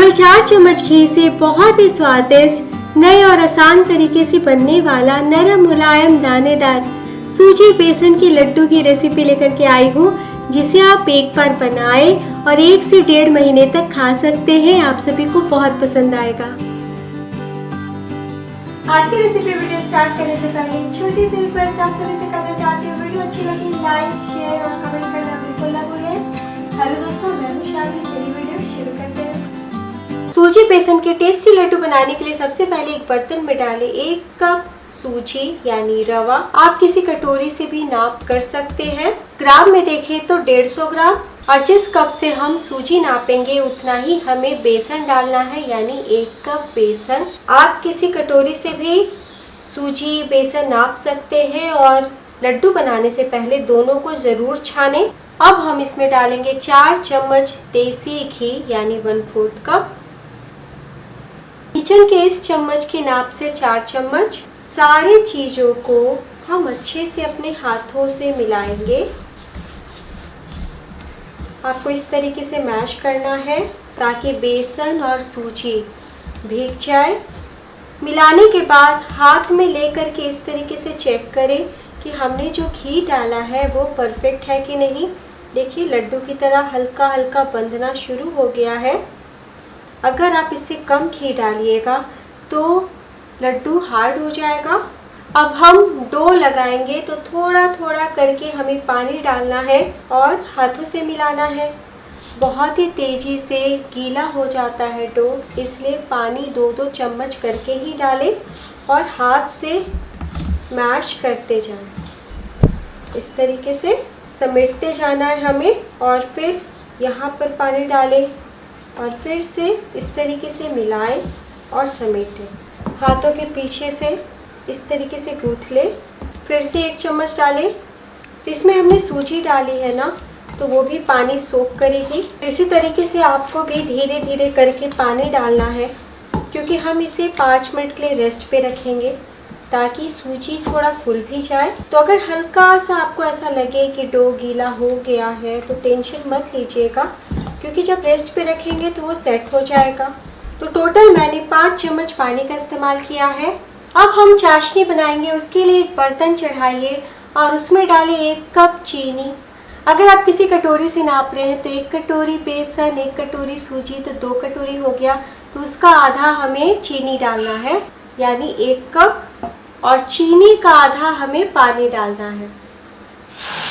केवल 4 चम्मच घी से बहुत ही स्वादिष्ट नए और आसान तरीके से बनने वाला नरम मुलायम दानेदार सूजी बेसन की लड्डू की रेसिपी लेकर के आई हूँ, जिसे आप एक बार बनाएं और 1 से 1.5 महीने तक खा सकते हैं। आप सभी को बहुत पसंद आएगा। आज की रेसिपी वीडियो स्टार्ट करने से पहले एक छोटी सी रिक्वेस्ट आप सभी से करना चाहती हूँ। वीडियो अच्छी लगी लाइक शेयर और कमेंट करना बिल्कुल ना भूलें। हेलो दोस्तों, मैं हूँ शादी। चलिए वीडियो शुरू करते हैं। सूजी बेसन के टेस्टी लड्डू बनाने के लिए सबसे पहले एक बर्तन में डालें 1 कप सूजी यानी रवा। आप किसी कटोरी से भी नाप कर सकते हैं। ग्राम में देखें तो 150 ग्राम, और जिस कप से हम सूजी नापेंगे उतना ही हमें बेसन डालना है, यानी 1 कप बेसन। आप किसी कटोरी से भी सूजी बेसन नाप सकते हैं और लड्डू बनाने से पहले दोनों को ज़रूर छानें। अब हम इसमें डालेंगे 4 चम्मच देसी घी यानी 1/4 कप। किचन के इस चम्मच के नाप से 4 चम्मच। सारी चीज़ों को हम अच्छे से अपने हाथों से मिलाएंगे। आपको इस तरीके से मैश करना है ताकि बेसन और सूजी भीग जाए। मिलाने के बाद हाथ में लेकर के इस तरीके से चेक करें कि हमने जो घी डाला है वो परफेक्ट है कि नहीं। देखिए लड्डू की तरह हल्का हल्का बंधना शुरू हो गया है। अगर आप इससे कम घी डालिएगा तो लड्डू हार्ड हो जाएगा। अब हम डो लगाएंगे तो थोड़ा थोड़ा करके हमें पानी डालना है और हाथों से मिलाना है। बहुत ही तेज़ी से गीला हो जाता है डो, इसलिए पानी 2-2 चम्मच करके ही डालें और हाथ से मैश करते जाएं। इस तरीके से समेटते जाना है हमें, और फिर यहाँ पर पानी डालें और फिर से इस तरीके से मिलाएं और समेटें। हाथों के पीछे से इस तरीके से गूँथ लें। फिर से 1 चम्मच डालें। तो इसमें हमने सूजी डाली है ना, तो वो भी पानी सोख करेगी। इसी तरीके से आपको भी धीरे धीरे करके पानी डालना है, क्योंकि हम इसे 5 मिनट के लिए रेस्ट पे रखेंगे ताकि सूजी थोड़ा फूल भी जाए। तो अगर हल्का सा आपको ऐसा लगे कि डो गीला हो गया है तो टेंशन मत लीजिएगा, क्योंकि जब रेस्ट पे रखेंगे तो वो सेट हो जाएगा। तो टोटल मैंने 5 चम्मच पानी का इस्तेमाल किया है। अब हम चाशनी बनाएंगे। उसके लिए एक बर्तन चढ़ाइए और उसमें डालें 1 कप चीनी। अगर आप किसी कटोरी से नाप रहे हैं तो 1 कटोरी बेसन, 1 कटोरी सूजी, तो 2 कटोरी हो गया। तो उसका आधा हमें चीनी डालना है, यानी 1 कप, और चीनी का आधा हमें पानी डालना है,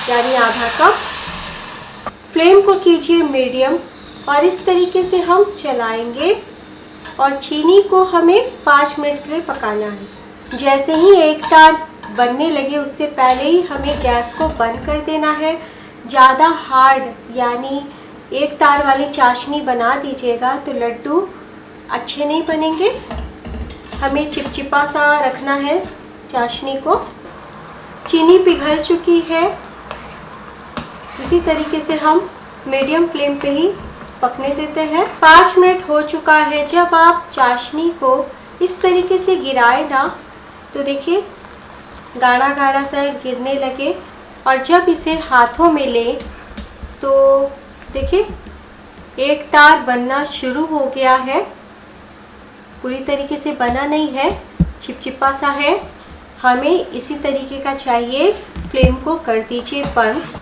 यानी आधा कप। फ्लेम को कीजिए मीडियम और इस तरीके से हम चलाएंगे और चीनी को हमें 5 मिनट के लिए पकाना है। जैसे ही एक तार बनने लगे उससे पहले ही हमें गैस को बंद कर देना है। ज़्यादा हार्ड यानी एक तार वाली चाशनी बना दीजिएगा तो लड्डू अच्छे नहीं बनेंगे। हमें चिपचिपा सा रखना है चाशनी को। चीनी पिघल चुकी है। इसी तरीके से हम मीडियम फ्लेम पे ही पकने देते हैं। 5 मिनट हो चुका है। जब आप चाशनी को इस तरीके से गिराए ना, तो देखिए गाढ़ा गाढ़ा सा गिरने लगे, और जब इसे हाथों में लें तो देखिए एक तार बनना शुरू हो गया है। पूरी तरीके से बना नहीं है, चिपचिपा सा है। हमें इसी तरीके का चाहिए। फ्लेम को कर दीजिए बंद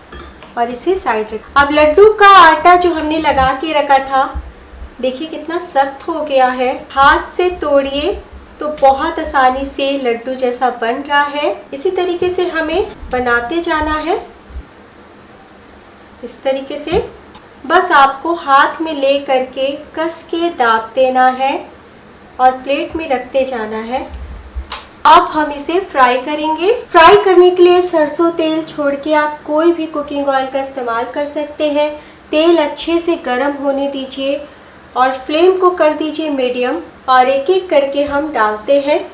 और इसे साइड रख। अब लड्डू का आटा जो हमने लगा के रखा था, देखिए कितना सख्त हो गया है। हाथ से तोड़िए तो बहुत आसानी से लड्डू जैसा बन रहा है। इसी तरीके से हमें बनाते जाना है। इस तरीके से बस आपको हाथ में ले करके कस के दाब देना है और प्लेट में रखते जाना है। अब हम इसे फ्राई करेंगे। फ्राई करने के लिए सरसों तेल छोड़ के आप कोई भी कुकिंग ऑयल का इस्तेमाल कर सकते हैं। तेल अच्छे से गर्म होने दीजिए और फ्लेम को कर दीजिए मीडियम, और एक एक करके हम डालते हैं।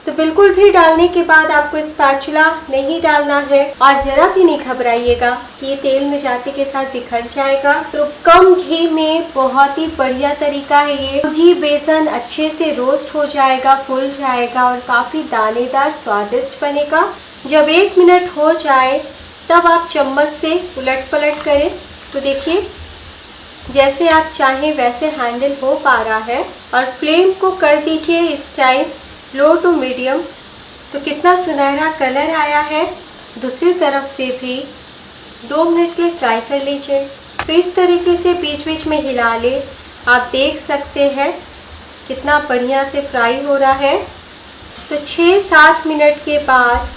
तो बिल्कुल भी डालने के बाद आपको स्पैचुला नहीं डालना है, और ज़रा भी नहीं घबराइएगा कि ये तेल में जाते के साथ बिखर जाएगा। तो कम घी में बहुत ही बढ़िया तरीका है ये। सूजी बेसन अच्छे से रोस्ट हो जाएगा, फूल जाएगा और काफ़ी दानेदार स्वादिष्ट बनेगा। जब 1 मिनट हो जाए तब आप चम्मच से उलट पलट करें तो देखिए जैसे आप चाहें वैसे हैंडल हो पा रहा है। और फ्लेम को कर दीजिए इस टाइम लो टू मीडियम। तो कितना सुनहरा कलर आया है। दूसरी तरफ से भी 2 मिनट के लिए फ्राई कर लीजिए। तो इस तरीके से बीच बीच में हिला ले। आप देख सकते हैं कितना बढ़िया से फ्राई हो रहा है। तो 6-7 मिनट के बाद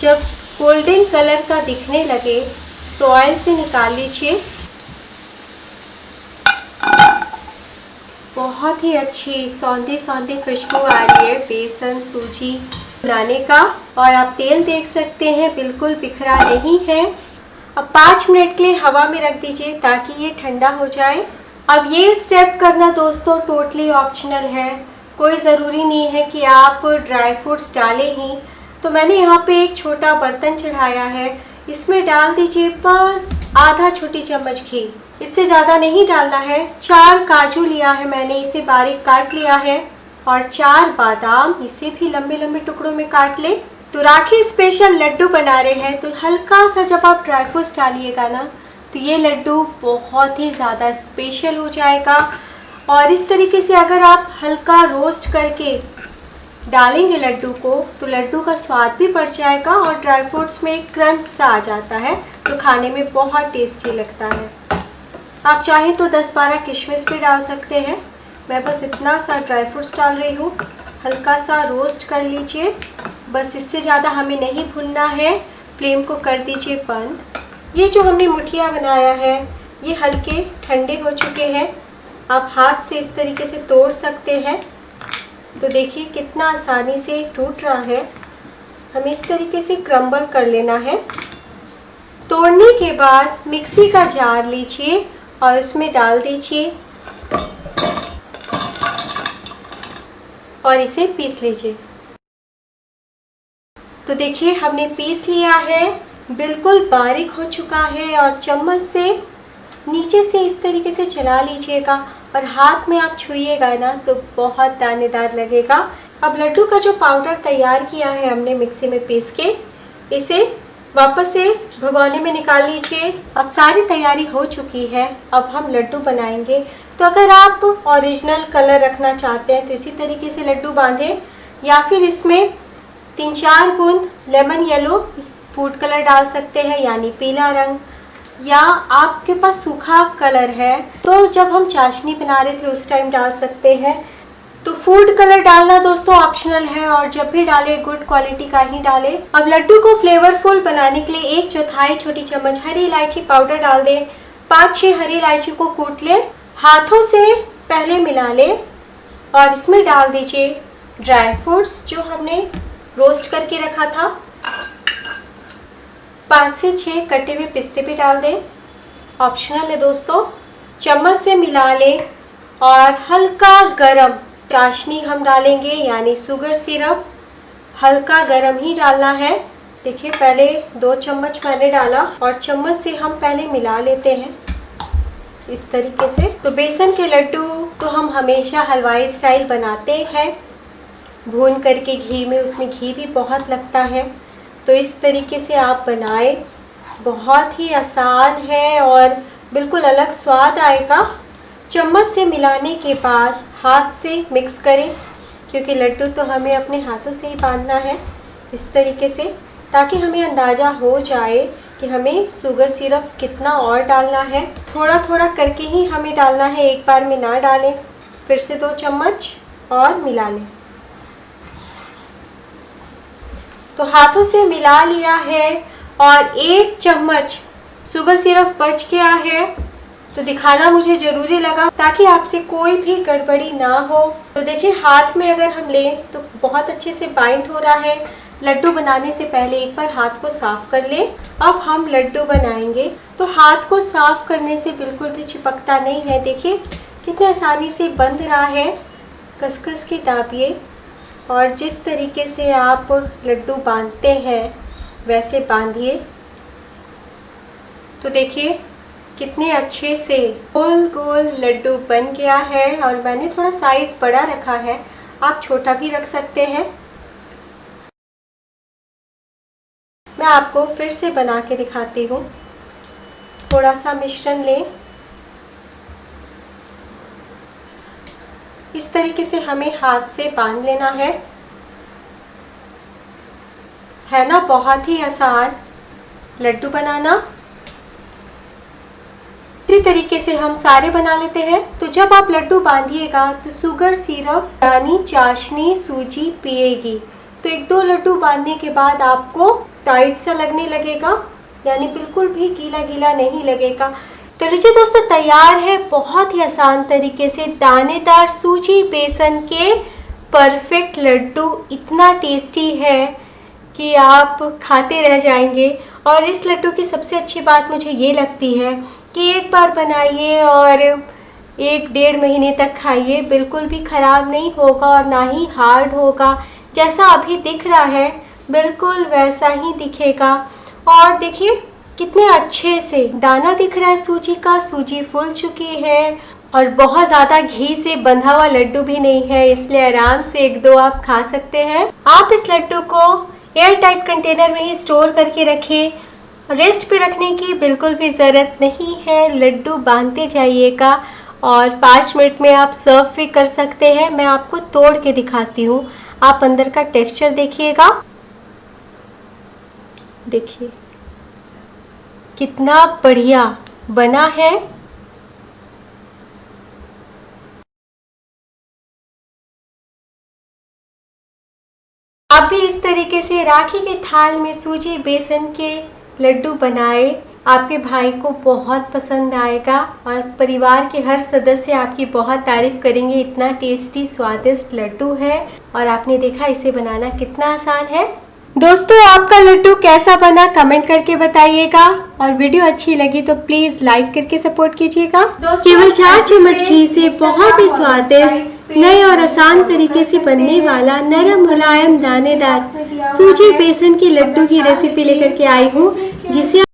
जब गोल्डन कलर का दिखने लगे तो ऑयल से निकाल लीजिए। बहुत ही अच्छी सौंधी सौंधी खुशबू आ रही है बेसन सूजी बनाने का। और आप तेल देख सकते हैं बिल्कुल बिखरा नहीं है। अब 5 मिनट के लिए हवा में रख दीजिए ताकि ये ठंडा हो जाए। अब ये स्टेप करना दोस्तों टोटली ऑप्शनल है। कोई ज़रूरी नहीं है कि आप ड्राई फ्रूट्स डालें ही। तो मैंने यहाँ पे एक छोटा बर्तन चढ़ाया है। इसमें डाल दीजिए बस आधा छोटी चम्मच घी। इससे ज़्यादा नहीं डालना है। 4 काजू लिया है मैंने, इसे बारीक काट लिया है। और 4 बादाम, इसे भी लंबे लंबे टुकड़ों में काट ले। तो राखी स्पेशल लड्डू बना रहे हैं तो हल्का सा जब आप ड्राई फ्रूट्स डालिएगा ना तो ये लड्डू बहुत ही ज़्यादा स्पेशल हो जाएगा। और इस तरीके से अगर आप हल्का रोस्ट करके डालेंगे लड्डू को तो लड्डू का स्वाद भी बढ़ जाएगा और ड्राई फ्रूट्स में एक क्रंच सा आ जाता है तो खाने में बहुत टेस्टी लगता है। आप चाहें तो 10-12 किशमिश भी डाल सकते हैं। मैं बस इतना सा ड्राई फ्रूट्स डाल रही हूँ। हल्का सा रोस्ट कर लीजिए, बस इससे ज़्यादा हमें नहीं भूनना है। फ्लेम को कर दीजिए बंद। ये जो हमने मुठिया बनाया है ये हल्के ठंडे हो चुके हैं। आप हाथ से इस तरीके से तोड़ सकते हैं। तो देखिए कितना आसानी से टूट रहा है। हमें इस तरीके से क्रम्बल कर लेना है। तोड़ने के बाद मिक्सी का जार लीजिए और उसमें डाल दीजिए और इसे पीस लीजिए। तो देखिए हमने पीस लिया है, बिल्कुल बारीक हो चुका है। और चम्मच से नीचे से इस तरीके से चला लीजिएगा और हाथ में आप छुइएगा ना तो बहुत दानेदार लगेगा। अब लड्डू का जो पाउडर तैयार किया है हमने मिक्सी में पीस के, इसे वापस से भगोने में निकाल लीजिए। अब सारी तैयारी हो चुकी है। अब हम लड्डू बनाएंगे। तो अगर आप ओरिजिनल कलर रखना चाहते हैं तो इसी तरीके से लड्डू बांधें, या फिर इसमें 3-4 बूंद लेमन येलो फूड कलर डाल सकते हैं यानी पीला रंग, या आपके पास सूखा कलर है तो जब हम चाशनी बना रहे थे उस टाइम डाल सकते हैं। तो फूड कलर डालना दोस्तों ऑप्शनल है और जब भी डाले गुड क्वालिटी का ही डालें। अब लड्डू को फ्लेवरफुल बनाने के लिए 1/4 छोटी चम्मच हरी इलायची पाउडर डाल दें। 5-6 हरी इलायची को कूट लें, हाथों से पहले मिला लें और इसमें डाल दीजिए ड्राई फ्रूट्स जो हमने रोस्ट करके रखा था। 5 से 6 कटे हुए पिस्ते भी डाल दें, ऑप्शनल है दोस्तों। चम्मच से मिला लें और हल्का गरम चाशनी हम डालेंगे यानी शुगर सिरप। हल्का गरम ही डालना है। देखिए पहले 2 चम्मच मैंने डाला और चम्मच से हम पहले मिला लेते हैं इस तरीके से। तो बेसन के लड्डू तो हम हमेशा हलवाई स्टाइल बनाते हैं, भून करके घी में, उसमें घी भी बहुत लगता है। तो इस तरीके से आप बनाएं, बहुत ही आसान है और बिल्कुल अलग स्वाद आएगा। चम्मच से मिलाने के बाद हाथ से मिक्स करें क्योंकि लड्डू तो हमें अपने हाथों से ही बांधना है इस तरीके से, ताकि हमें अंदाज़ा हो जाए कि हमें शुगर सिरप कितना और डालना है। थोड़ा थोड़ा करके ही हमें डालना है, एक बार में ना डालें। फिर से 2 चम्मच और मिला लें। तो हाथों से मिला लिया है और 1 चम्मच शुगर सिरप बच गया है। तो दिखाना मुझे ज़रूरी लगा ताकि आपसे कोई भी गड़बड़ी ना हो। तो देखिए हाथ में अगर हम लें तो बहुत अच्छे से बाइंड हो रहा है। लड्डू बनाने से पहले एक बार हाथ को साफ़ कर लें। अब हम लड्डू बनाएंगे तो हाथ को साफ़ करने से बिल्कुल भी चिपकता नहीं है। देखिए कितने आसानी से बंध रहा है। कस-कस के दाबिए और जिस तरीके से आप लड्डू बांधते हैं वैसे बांधिए। तो देखिए कितने अच्छे से गोल गोल लड्डू बन गया है। और मैंने थोड़ा साइज़ बड़ा रखा है, आप छोटा भी रख सकते हैं। मैं आपको फिर से बना के दिखाती हूँ। थोड़ा सा मिश्रण लें इस तरीके से हमें हाथ से बांध लेना है ना बहुत ही आसान लड्डू बनाना। इसी तरीके से हम सारे बना लेते हैं। तो जब आप लड्डू बांधिएगा तो शुगर सिरप यानी चाशनी सूजी पिएगी। तो 1-2 लड्डू बांधने के बाद आपको टाइट सा लगने लगेगा, यानी बिल्कुल भी गीला गीला नहीं लगेगा। तो लीजिए दोस्तों, तैयार है बहुत ही आसान तरीके से दानेदार सूजी बेसन के परफेक्ट लड्डू। इतना टेस्टी है कि आप खाते रह जाएंगे। और इस लड्डू की सबसे अच्छी बात मुझे ये लगती है कि एक बार बनाइए और 1-1.5 महीने तक खाइए, बिल्कुल भी ख़राब नहीं होगा और ना ही हार्ड होगा। जैसा अभी दिख रहा है बिल्कुल वैसा ही दिखेगा। और देखिए कितने अच्छे से दाना दिख रहा है सूजी का, सूजी फूल चुकी है और बहुत ज़्यादा घी से बंधा हुआ लड्डू भी नहीं है, इसलिए आराम से 1-2 आप खा सकते हैं। आप इस लड्डू को एयर टाइट कंटेनर में ही स्टोर करके रखें, रेस्ट पे रखने की बिल्कुल भी ज़रूरत नहीं है। लड्डू बांधते जाइएगा और 5 मिनट में आप सर्व भी कर सकते हैं। मैं आपको तोड़ के दिखाती हूँ, आप अंदर का टेक्सचर देखिएगा। देखिए कितना बढ़िया बना है। आप भी इस तरीके से राखी के थाल में सूजी बेसन के लड्डू बनाए, आपके भाई को बहुत पसंद आएगा और परिवार के हर सदस्य आपकी बहुत तारीफ करेंगे। इतना टेस्टी स्वादिष्ट लड्डू है और आपने देखा इसे बनाना कितना आसान है। दोस्तों, आपका लड्डू कैसा बना कमेंट करके बताइएगा और वीडियो अच्छी लगी तो प्लीज लाइक करके सपोर्ट कीजिएगा। केवल 4 चम्मच घी से बहुत ही स्वादिष्ट नए और आसान तरीके से बनने वाला नरम मुलायम दानेदार सूजी बेसन की लड्डू की रेसिपी लेकर के आई हूँ, जिसे